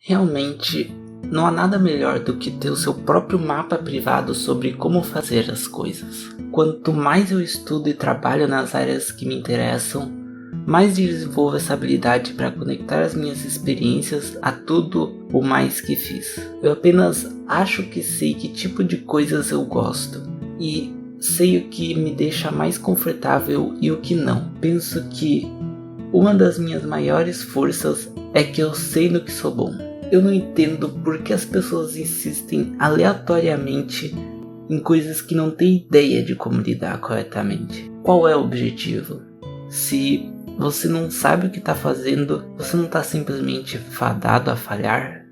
Realmente, não há nada melhor do que ter o seu próprio mapa privado sobre como fazer as coisas. Quanto mais eu estudo e trabalho nas áreas que me interessam, mais desenvolvo essa habilidade para conectar as minhas experiências a tudo o mais que fiz. Eu apenas acho que sei que tipo de coisas eu gosto e sei o que me deixa mais confortável e o que não. Penso que uma das minhas maiores forças é que eu sei no que sou bom. Eu não entendo por que as pessoas insistem aleatoriamente em coisas que não têm ideia de como lidar corretamente. Qual é o objetivo? Se você não sabe o que está fazendo, você não está simplesmente fadado a falhar?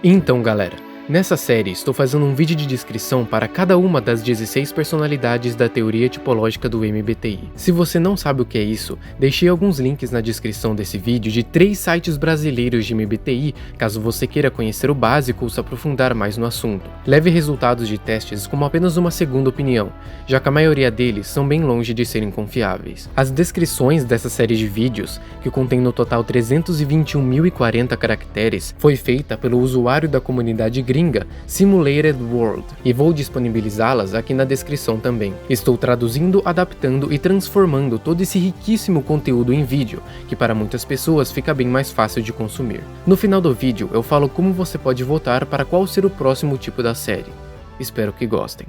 Então, galera, nessa série estou fazendo um vídeo de descrição para cada uma das 16 personalidades da teoria tipológica do MBTI. Se você não sabe o que é isso, deixei alguns links na descrição desse vídeo de 3 sites brasileiros de MBTI, caso você queira conhecer o básico ou se aprofundar mais no assunto. Leve resultados de testes como apenas uma segunda opinião, já que a maioria deles são bem longe de serem confiáveis. As descrições dessa série de vídeos, que contém no total 321.040 caracteres, foi feita pelo usuário da comunidade gringa Simulated World, e vou disponibilizá-las aqui na descrição também. Estou traduzindo, adaptando e transformando todo esse riquíssimo conteúdo em vídeo, que para muitas pessoas fica bem mais fácil de consumir. No final do vídeo eu falo como você pode votar para qual ser o próximo tipo da série. Espero que gostem.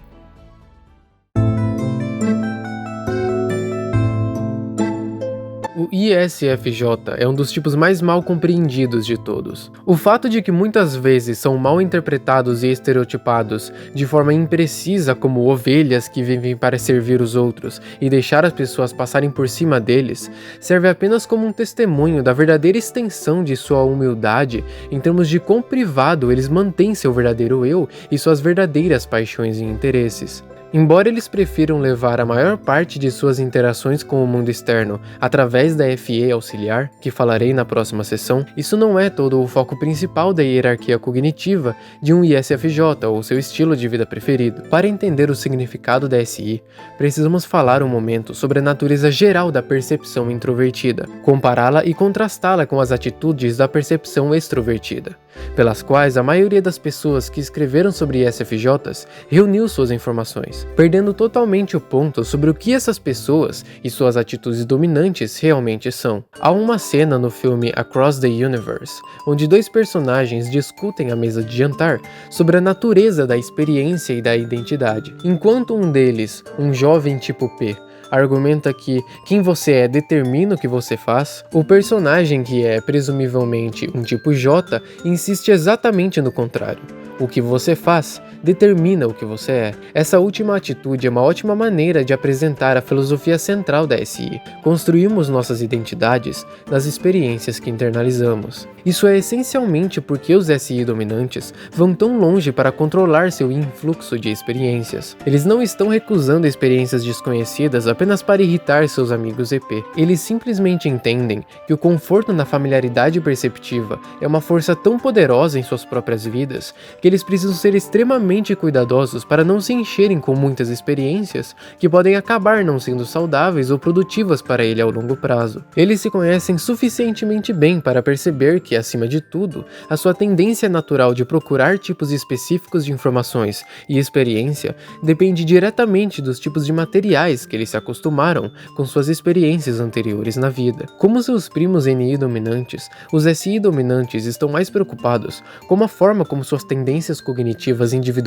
O ISFJ é um dos tipos mais mal compreendidos de todos. O fato de que muitas vezes são mal interpretados e estereotipados de forma imprecisa como ovelhas que vivem para servir os outros e deixar as pessoas passarem por cima deles, serve apenas como um testemunho da verdadeira extensão de sua humildade em termos de quão privado eles mantêm seu verdadeiro eu e suas verdadeiras paixões e interesses. Embora eles prefiram levar a maior parte de suas interações com o mundo externo através da FE auxiliar, que falarei na próxima sessão, isso não é todo o foco principal da hierarquia cognitiva de um ISFJ ou seu estilo de vida preferido. Para entender o significado da SI, precisamos falar um momento sobre a natureza geral da percepção introvertida, compará-la e contrastá-la com as atitudes da percepção extrovertida, pelas quais a maioria das pessoas que escreveram sobre ISFJs reuniu suas informações, perdendo totalmente o ponto sobre o que essas pessoas e suas atitudes dominantes realmente são. Há uma cena no filme Across the Universe, onde 2 personagens discutem à mesa de jantar sobre a natureza da experiência e da identidade. Enquanto um deles, um jovem tipo P, argumenta que quem você é determina o que você faz, o personagem que é presumivelmente um tipo J insiste exatamente no contrário. O que você faz determina o que você é. Essa última atitude é uma ótima maneira de apresentar a filosofia central da SI. Construímos nossas identidades nas experiências que internalizamos. Isso é essencialmente porque os SI dominantes vão tão longe para controlar seu influxo de experiências. Eles não estão recusando experiências desconhecidas apenas para irritar seus amigos EP. Eles simplesmente entendem que o conforto na familiaridade perceptiva é uma força tão poderosa em suas próprias vidas que eles precisam ser extremamente cuidadosos para não se encherem com muitas experiências que podem acabar não sendo saudáveis ou produtivas para ele ao longo prazo. Eles se conhecem suficientemente bem para perceber que, acima de tudo, a sua tendência natural de procurar tipos específicos de informações e experiência depende diretamente dos tipos de materiais que eles se acostumaram com suas experiências anteriores na vida. Como seus primos NI dominantes, os SI dominantes estão mais preocupados com a forma como suas tendências cognitivas individuais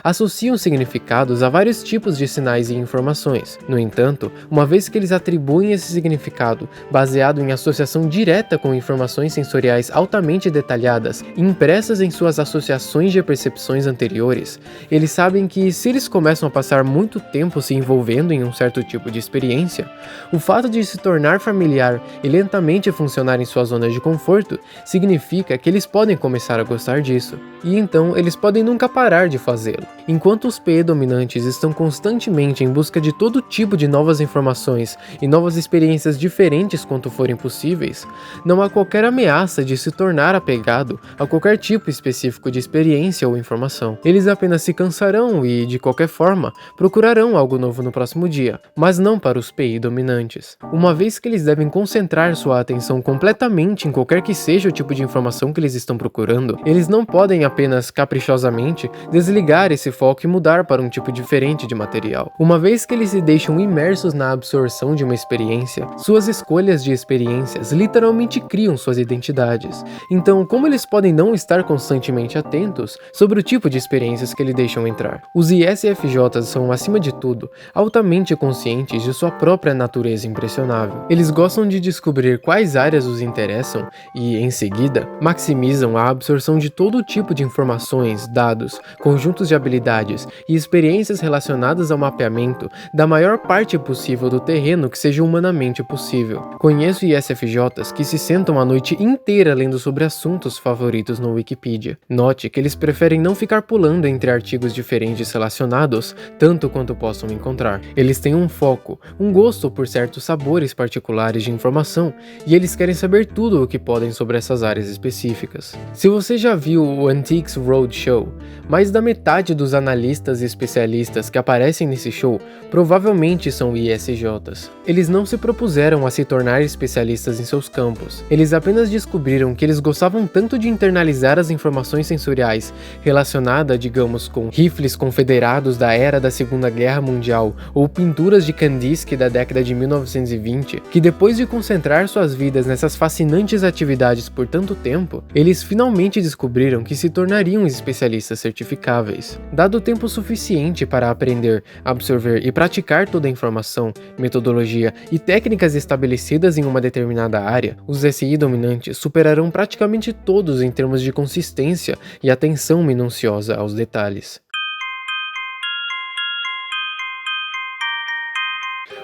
associam significados a vários tipos de sinais e informações. No entanto, uma vez que eles atribuem esse significado baseado em associação direta com informações sensoriais altamente detalhadas impressas em suas associações de percepções anteriores, eles sabem que se eles começam a passar muito tempo se envolvendo em um certo tipo de experiência, o fato de se tornar familiar e lentamente funcionar em sua zona de conforto significa que eles podem começar a gostar disso. E então eles podem nunca parar de fazê-lo. Enquanto os PE dominantes estão constantemente em busca de todo tipo de novas informações e novas experiências diferentes quanto forem possíveis, não há qualquer ameaça de se tornar apegado a qualquer tipo específico de experiência ou informação. Eles apenas se cansarão e, de qualquer forma, procurarão algo novo no próximo dia, mas não para os PI dominantes. Uma vez que eles devem concentrar sua atenção completamente em qualquer que seja o tipo de informação que eles estão procurando, eles não podem apenas caprichosamente desligar esse foco e mudar para um tipo diferente de material. Uma vez que eles se deixam imersos na absorção de uma experiência, suas escolhas de experiências literalmente criam suas identidades. Então, como eles podem não estar constantemente atentos sobre o tipo de experiências que eles deixam entrar? Os ISFJs são, acima de tudo, altamente conscientes de sua própria natureza impressionável. Eles gostam de descobrir quais áreas os interessam e, em seguida, maximizam a absorção de todo tipo de informações, dados, conjuntos de habilidades e experiências relacionadas ao mapeamento da maior parte possível do terreno que seja humanamente possível. Conheço ISFJs que se sentam a noite inteira lendo sobre assuntos favoritos no Wikipedia. Note que eles preferem não ficar pulando entre artigos diferentes relacionados tanto quanto possam encontrar. Eles têm um foco, um gosto por certos sabores particulares de informação e eles querem saber tudo o que podem sobre essas áreas específicas. Se você já viu o Antiques Roadshow, mais da metade dos analistas e especialistas que aparecem nesse show provavelmente são ISJs. Eles não se propuseram a se tornar especialistas em seus campos. Eles apenas descobriram que eles gostavam tanto de internalizar as informações sensoriais relacionadas, digamos, com rifles confederados da era da Segunda Guerra Mundial ou pinturas de Kandinsky da década de 1920, que depois de concentrar suas vidas nessas fascinantes atividades por tanto tempo, eles finalmente descobriram que se tornariam especialistas certificáveis. Dado tempo suficiente para aprender, absorver e praticar toda a informação, metodologia e técnicas estabelecidas em uma determinada área, os SI dominantes superarão praticamente todos em termos de consistência e atenção minuciosa aos detalhes.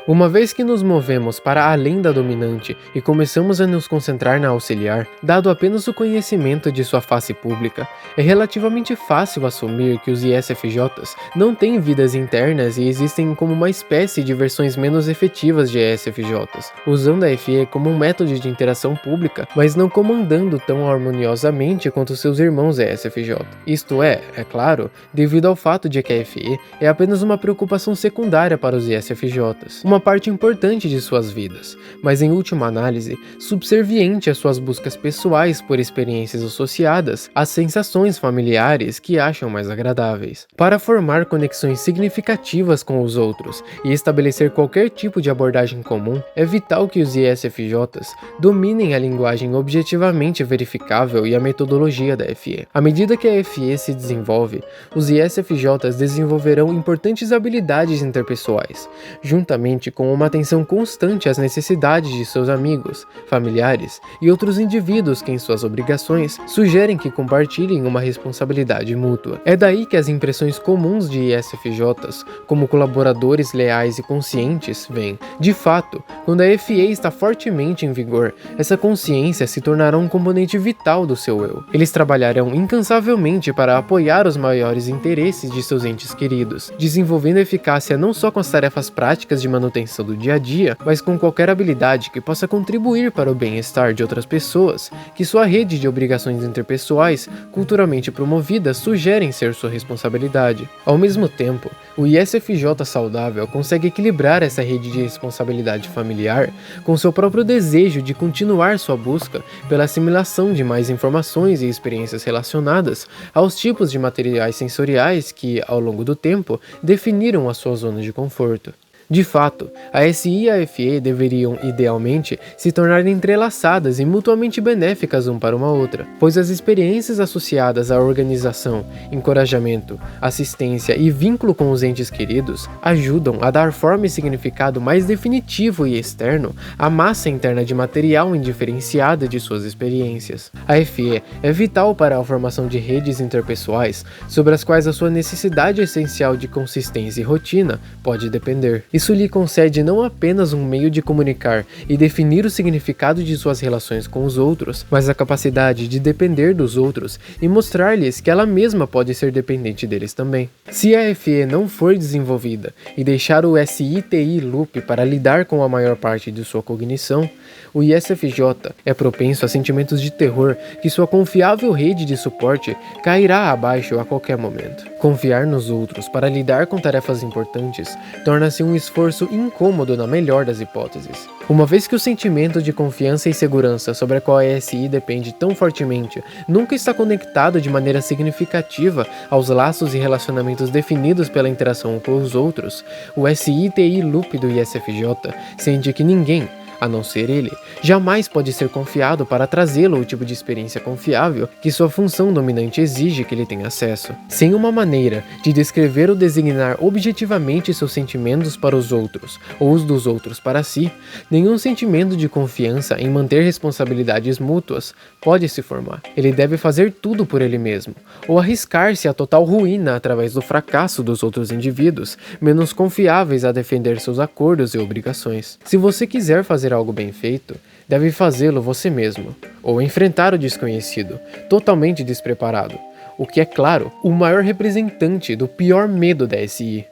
Uma vez que nos movemos para além da dominante e começamos a nos concentrar na auxiliar, dado apenas o conhecimento de sua face pública, é relativamente fácil assumir que os ISFJs não têm vidas internas e existem como uma espécie de versões menos efetivas de ESFJs, usando a FE como um método de interação pública, mas não comandando tão harmoniosamente quanto seus irmãos ESFJ. Isto é claro, devido ao fato de que a FE é apenas uma preocupação secundária para os ISFJs. Uma parte importante de suas vidas, mas em última análise, subserviente às suas buscas pessoais por experiências associadas às sensações familiares que acham mais agradáveis. Para formar conexões significativas com os outros e estabelecer qualquer tipo de abordagem comum, é vital que os ISFJs dominem a linguagem objetivamente verificável e a metodologia da FE. À medida que a FE se desenvolve, os ISFJs desenvolverão importantes habilidades interpessoais, juntamente com uma atenção constante às necessidades de seus amigos, familiares e outros indivíduos que em suas obrigações sugerem que compartilhem uma responsabilidade mútua. É daí que as impressões comuns de ISFJs, como colaboradores leais e conscientes, vêm. De fato, quando a FE está fortemente em vigor, essa consciência se tornará um componente vital do seu eu. Eles trabalharão incansavelmente para apoiar os maiores interesses de seus entes queridos, desenvolvendo eficácia não só com as tarefas práticas de manutenção do dia a dia, mas com qualquer habilidade que possa contribuir para o bem-estar de outras pessoas, que sua rede de obrigações interpessoais, culturalmente promovidas, sugerem ser sua responsabilidade. Ao mesmo tempo, o ISFJ saudável consegue equilibrar essa rede de responsabilidade familiar com seu próprio desejo de continuar sua busca pela assimilação de mais informações e experiências relacionadas aos tipos de materiais sensoriais que, ao longo do tempo, definiram a sua zona de conforto. De fato, a SI e a FE deveriam, idealmente, se tornar entrelaçadas e mutuamente benéficas uma para uma outra, pois as experiências associadas à organização, encorajamento, assistência e vínculo com os entes queridos ajudam a dar forma e significado mais definitivo e externo à massa interna de material indiferenciada de suas experiências. A FE é vital para a formação de redes interpessoais sobre as quais a sua necessidade essencial de consistência e rotina pode depender. Isso lhe concede não apenas um meio de comunicar e definir o significado de suas relações com os outros, mas a capacidade de depender dos outros e mostrar-lhes que ela mesma pode ser dependente deles também. Se a FE não for desenvolvida e deixar o SITI Loop para lidar com a maior parte de sua cognição, o ISFJ é propenso a sentimentos de terror que sua confiável rede de suporte cairá abaixo a qualquer momento. Confiar nos outros para lidar com tarefas importantes torna-se um esforço incômodo na melhor das hipóteses. Uma vez que o sentimento de confiança e segurança sobre a qual a SI depende tão fortemente nunca está conectado de maneira significativa aos laços e relacionamentos definidos pela interação com os outros, o SITI Loop do ISFJ sente que ninguém, a não ser ele, jamais pode ser confiado para trazê-lo ao tipo de experiência confiável que sua função dominante exige que ele tenha acesso. Sem uma maneira de descrever ou designar objetivamente seus sentimentos para os outros, ou os dos outros para si, nenhum sentimento de confiança em manter responsabilidades mútuas pode se formar. Ele deve fazer tudo por ele mesmo, ou arriscar-se à total ruína através do fracasso dos outros indivíduos, menos confiáveis a defender seus acordos e obrigações. Se você quiser fazer algo bem feito, deve fazê-lo você mesmo, ou enfrentar o desconhecido, totalmente despreparado, o que é, claro, o maior representante do pior medo da SI.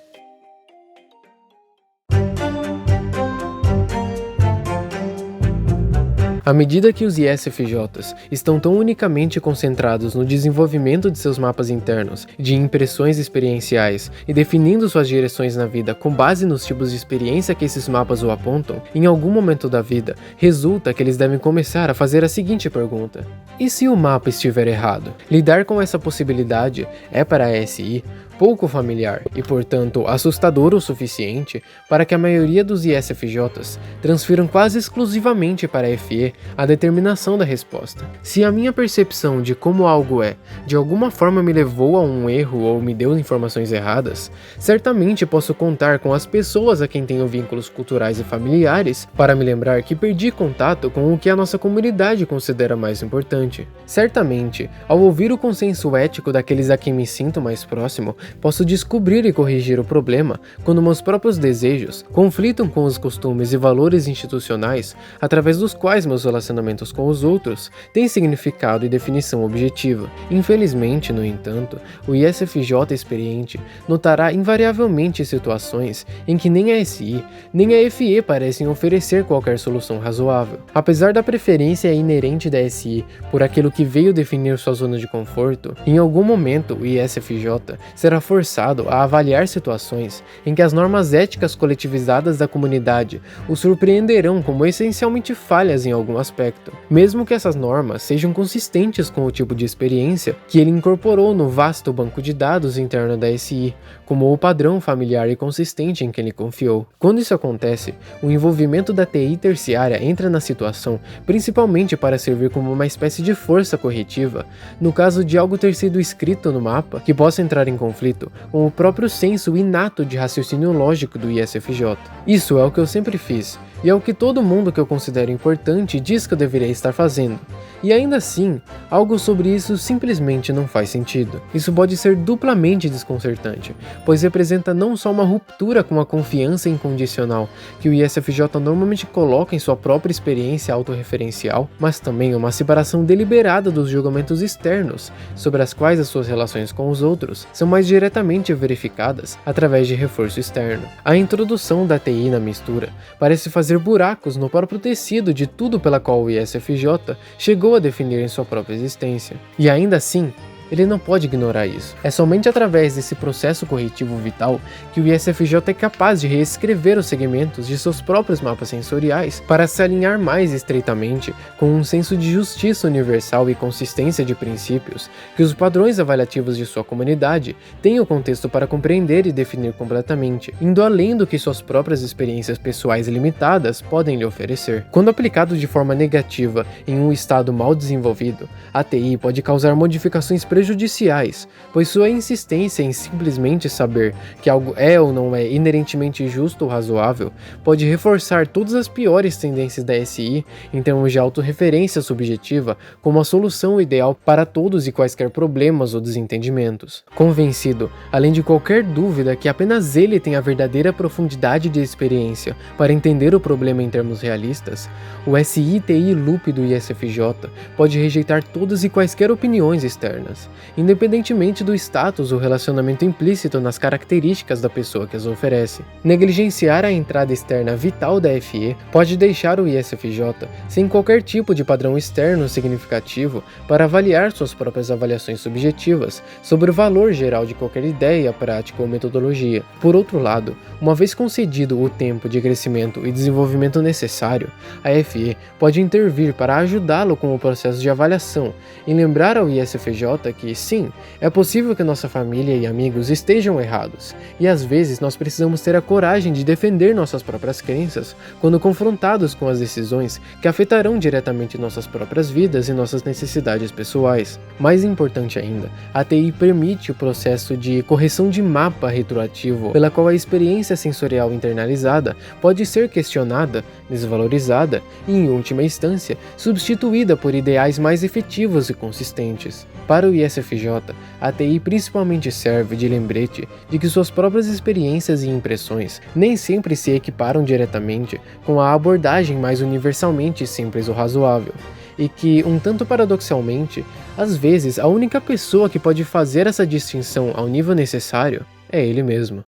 À medida que os ISFJs estão tão unicamente concentrados no desenvolvimento de seus mapas internos, de impressões experienciais e definindo suas direções na vida com base nos tipos de experiência que esses mapas o apontam, em algum momento da vida, resulta que eles devem começar a fazer a seguinte pergunta: e se o mapa estiver errado? Lidar com essa possibilidade é para a SI pouco familiar e, portanto, assustador o suficiente para que a maioria dos ISFJs transfiram quase exclusivamente para a FE a determinação da resposta. Se a minha percepção de como algo é, de alguma forma me levou a um erro ou me deu informações erradas, certamente posso contar com as pessoas a quem tenho vínculos culturais e familiares para me lembrar que perdi contato com o que a nossa comunidade considera mais importante. Certamente, ao ouvir o consenso ético daqueles a quem me sinto mais próximo, posso descobrir e corrigir o problema quando meus próprios desejos conflitam com os costumes e valores institucionais através dos quais meus relacionamentos com os outros têm significado e definição objetiva. Infelizmente, no entanto, o ISFJ experiente notará invariavelmente situações em que nem a SI nem a FE parecem oferecer qualquer solução razoável. Apesar da preferência inerente da SI por aquilo que veio definir sua zona de conforto, em algum momento o ISFJ será forçado a avaliar situações em que as normas éticas coletivizadas da comunidade o surpreenderão como essencialmente falhas em algum aspecto, mesmo que essas normas sejam consistentes com o tipo de experiência que ele incorporou no vasto banco de dados interno da SI, como o padrão familiar e consistente em que ele confiou. Quando isso acontece, o envolvimento da TI terciária entra na situação principalmente para servir como uma espécie de força corretiva, no caso de algo ter sido escrito no mapa que possa entrar em conflito com o próprio senso inato de raciocínio lógico do ISFJ. Isso é o que eu sempre fiz, e é o que todo mundo que eu considero importante diz que eu deveria estar fazendo. E ainda assim, algo sobre isso simplesmente não faz sentido. Isso pode ser duplamente desconcertante, pois representa não só uma ruptura com a confiança incondicional que o ISFJ normalmente coloca em sua própria experiência autorreferencial, mas também uma separação deliberada dos julgamentos externos, sobre as quais as suas relações com os outros são mais diretamente verificadas através de reforço externo. A introdução da TI na mistura parece fazer buracos no próprio tecido de tudo pela qual o ISFJ chegou a definir em sua própria existência. E ainda assim, ele não pode ignorar isso. É somente através desse processo corretivo vital que o ISFJ é capaz de reescrever os segmentos de seus próprios mapas sensoriais para se alinhar mais estreitamente com um senso de justiça universal e consistência de princípios que os padrões avaliativos de sua comunidade têm o contexto para compreender e definir completamente, indo além do que suas próprias experiências pessoais limitadas podem lhe oferecer. Quando aplicado de forma negativa em um estado mal desenvolvido, a TI pode causar modificações prejudiciais prejudiciais, pois sua insistência em simplesmente saber que algo é ou não é inerentemente justo ou razoável pode reforçar todas as piores tendências da SI em termos de autorreferência subjetiva como a solução ideal para todos e quaisquer problemas ou desentendimentos. Convencido, além de qualquer dúvida, que apenas ele tem a verdadeira profundidade de experiência para entender o problema em termos realistas, o SITI Loop do ISFJ pode rejeitar todas e quaisquer opiniões externas, independentemente do status ou relacionamento implícito nas características da pessoa que as oferece. Negligenciar a entrada externa vital da FE pode deixar o ISFJ sem qualquer tipo de padrão externo significativo para avaliar suas próprias avaliações subjetivas sobre o valor geral de qualquer ideia, prática ou metodologia. Por outro lado, uma vez concedido o tempo de crescimento e desenvolvimento necessário, a FE pode intervir para ajudá-lo com o processo de avaliação e lembrar ao ISFJ que, sim, é possível que nossa família e amigos estejam errados, e às vezes nós precisamos ter a coragem de defender nossas próprias crenças quando confrontados com as decisões que afetarão diretamente nossas próprias vidas e nossas necessidades pessoais. Mais importante ainda, a TI permite o processo de correção de mapa retroativo, pela qual a experiência sensorial internalizada pode ser questionada, desvalorizada e, em última instância, substituída por ideais mais efetivos e consistentes. Para o ISFJ, a TI principalmente serve de lembrete de que suas próprias experiências e impressões nem sempre se equiparam diretamente com a abordagem mais universalmente simples ou razoável, e que, um tanto paradoxalmente, às vezes a única pessoa que pode fazer essa distinção ao nível necessário é ele mesmo.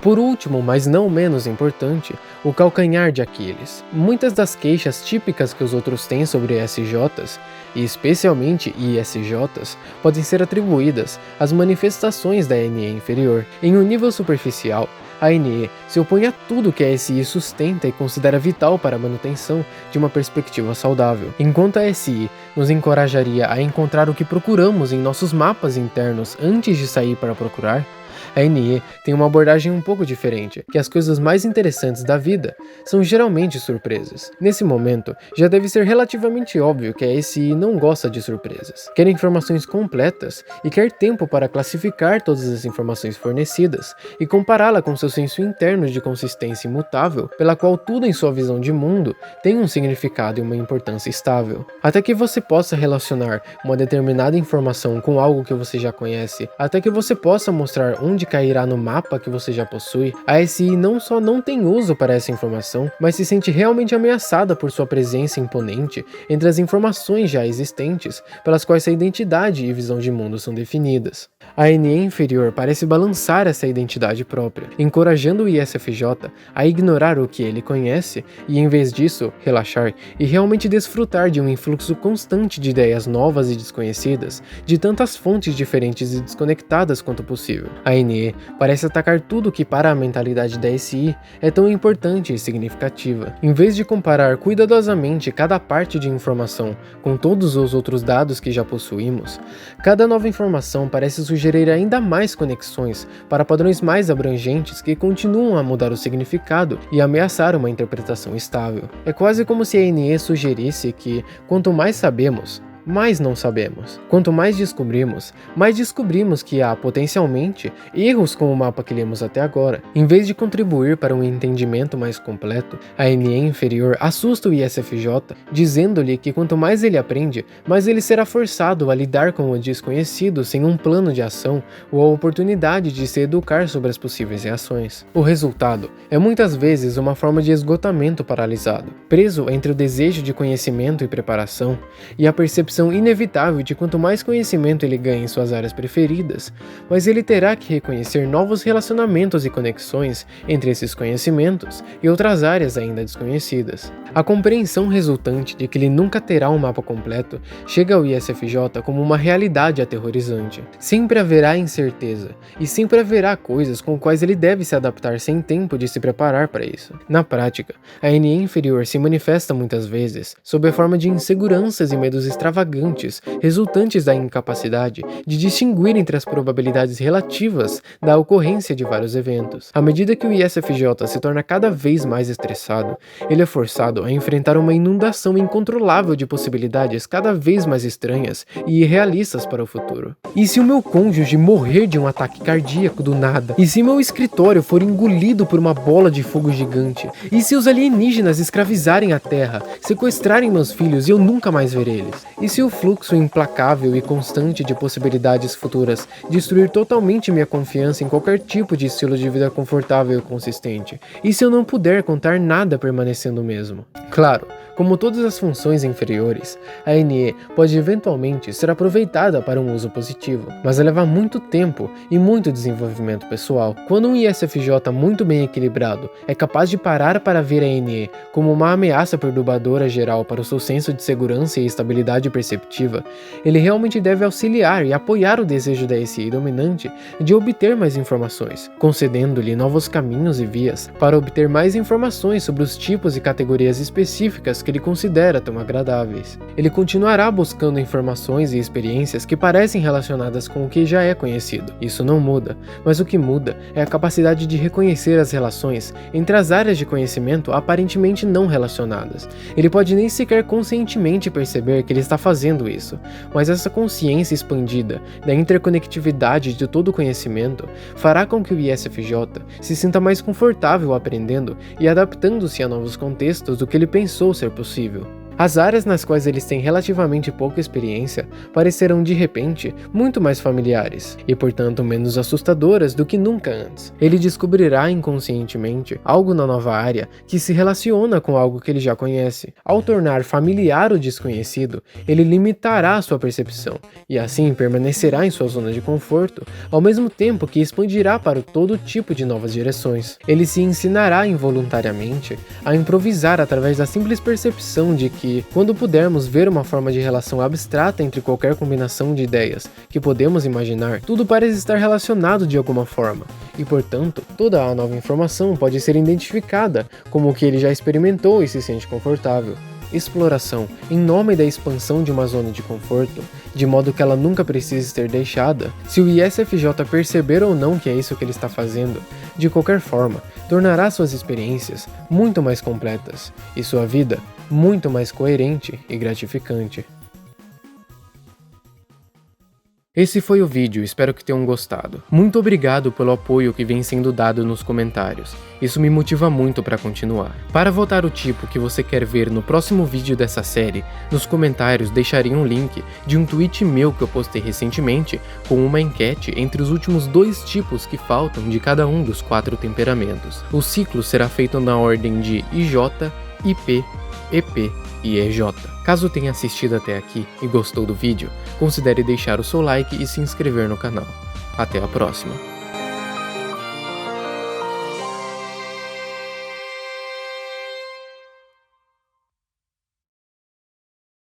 Por último, mas não menos importante, o calcanhar de Aquiles. Muitas das queixas típicas que os outros têm sobre SJs, e especialmente ISJs, podem ser atribuídas às manifestações da NE inferior. Em um nível superficial, a NE se opõe a tudo que a SI sustenta e considera vital para a manutenção de uma perspectiva saudável, enquanto a SI nos encorajaria a encontrar o que procuramos em nossos mapas internos antes de sair para procurar. A NE tem uma abordagem um pouco diferente, que as coisas mais interessantes da vida são geralmente surpresas. Nesse momento, já deve ser relativamente óbvio que a SI não gosta de surpresas. Quer informações completas e quer tempo para classificar todas as informações fornecidas e compará-la com seu senso interno de consistência imutável, pela qual tudo em sua visão de mundo tem um significado e uma importância estável. Até que você possa relacionar uma determinada informação com algo que você já conhece, até que você possa mostrar onde cairá no mapa que você já possui, a SI não só não tem uso para essa informação, mas se sente realmente ameaçada por sua presença imponente entre as informações já existentes, pelas quais sua identidade e visão de mundo são definidas. A NE inferior parece balançar essa identidade própria, encorajando o ISFJ a ignorar o que ele conhece e, em vez disso, relaxar e realmente desfrutar de um influxo constante de ideias novas e desconhecidas, de tantas fontes diferentes e desconectadas quanto possível. A NE parece atacar tudo que para a mentalidade da SI é tão importante e significativa. Em vez de comparar cuidadosamente cada parte de informação com todos os outros dados que já possuímos, cada nova informação parece sugerir ainda mais conexões para padrões mais abrangentes que continuam a mudar o significado e ameaçar uma interpretação estável. É quase como se a NE sugerisse que, quanto mais sabemos, mais não sabemos. Quanto mais descobrimos que há, potencialmente, erros com o mapa que lemos até agora. Em vez de contribuir para um entendimento mais completo, a NE inferior assusta o ISFJ, dizendo-lhe que quanto mais ele aprende, mais ele será forçado a lidar com o desconhecido sem um plano de ação ou a oportunidade de se educar sobre as possíveis reações. O resultado é muitas vezes uma forma de esgotamento paralisado, preso entre o desejo de conhecimento e preparação e a percepção inevitável de quanto mais conhecimento ele ganha em suas áreas preferidas, mas ele terá que reconhecer novos relacionamentos e conexões entre esses conhecimentos e outras áreas ainda desconhecidas. A compreensão resultante de que ele nunca terá um mapa completo chega ao ISFJ como uma realidade aterrorizante. Sempre haverá incerteza, e sempre haverá coisas com quais ele deve se adaptar sem tempo de se preparar para isso. Na prática, a NE inferior se manifesta muitas vezes sob a forma de inseguranças e medos extravagantes extravagantes, resultantes da incapacidade de distinguir entre as probabilidades relativas da ocorrência de vários eventos. À medida que o ISFJ se torna cada vez mais estressado, ele é forçado a enfrentar uma inundação incontrolável de possibilidades cada vez mais estranhas e irrealistas para o futuro. E se o meu cônjuge morrer de um ataque cardíaco do nada? E se meu escritório for engolido por uma bola de fogo gigante? E se os alienígenas escravizarem a Terra, sequestrarem meus filhos e eu nunca mais ver eles? E se o fluxo implacável e constante de possibilidades futuras destruir totalmente minha confiança em qualquer tipo de estilo de vida confortável e consistente? E se eu não puder contar nada permanecendo o mesmo? Claro, como todas as funções inferiores, a NE pode eventualmente ser aproveitada para um uso positivo, mas leva muito tempo e muito desenvolvimento pessoal. Quando um ISFJ muito bem equilibrado é capaz de parar para ver a NE como uma ameaça perturbadora geral para o seu senso de segurança e estabilidade perceptiva, ele realmente deve auxiliar e apoiar o desejo da SI dominante de obter mais informações, concedendo-lhe novos caminhos e vias para obter mais informações sobre os tipos e categorias específicas que ele considera tão agradáveis. Ele continuará buscando informações e experiências que parecem relacionadas com o que já é conhecido. Isso não muda, mas o que muda é a capacidade de reconhecer as relações entre as áreas de conhecimento aparentemente não relacionadas. Ele pode nem sequer conscientemente perceber que ele está fazendo isso, mas essa consciência expandida da interconectividade de todo o conhecimento fará com que o ISFJ se sinta mais confortável aprendendo e adaptando-se a novos contextos do que ele pensou ser possível. As áreas nas quais eles têm relativamente pouca experiência parecerão de repente muito mais familiares e, portanto, menos assustadoras do que nunca antes. Ele descobrirá inconscientemente algo na nova área que se relaciona com algo que ele já conhece. Ao tornar familiar o desconhecido, ele limitará sua percepção e assim permanecerá em sua zona de conforto, ao mesmo tempo que expandirá para todo tipo de novas direções. Ele se ensinará involuntariamente a improvisar através da simples percepção de que, quando pudermos ver uma forma de relação abstrata entre qualquer combinação de ideias que podemos imaginar, tudo parece estar relacionado de alguma forma, e portanto, toda a nova informação pode ser identificada como o que ele já experimentou e se sente confortável. Exploração, em nome da expansão de uma zona de conforto, de modo que ela nunca precise ser deixada. Se o ISFJ perceber ou não que é isso que ele está fazendo, de qualquer forma, tornará suas experiências muito mais completas e sua vida muito mais coerente e gratificante. Esse foi o vídeo, espero que tenham gostado. Muito obrigado pelo apoio que vem sendo dado nos comentários, isso me motiva muito para continuar. Para votar o tipo que você quer ver no próximo vídeo dessa série, nos comentários deixarei um link de um tweet meu que eu postei recentemente com uma enquete entre os últimos 2 tipos que faltam de cada um dos 4 temperamentos. O ciclo será feito na ordem de IJ, IP, EP e EJ. Caso tenha assistido até aqui e gostou do vídeo, considere deixar o seu like e se inscrever no canal. Até a próxima!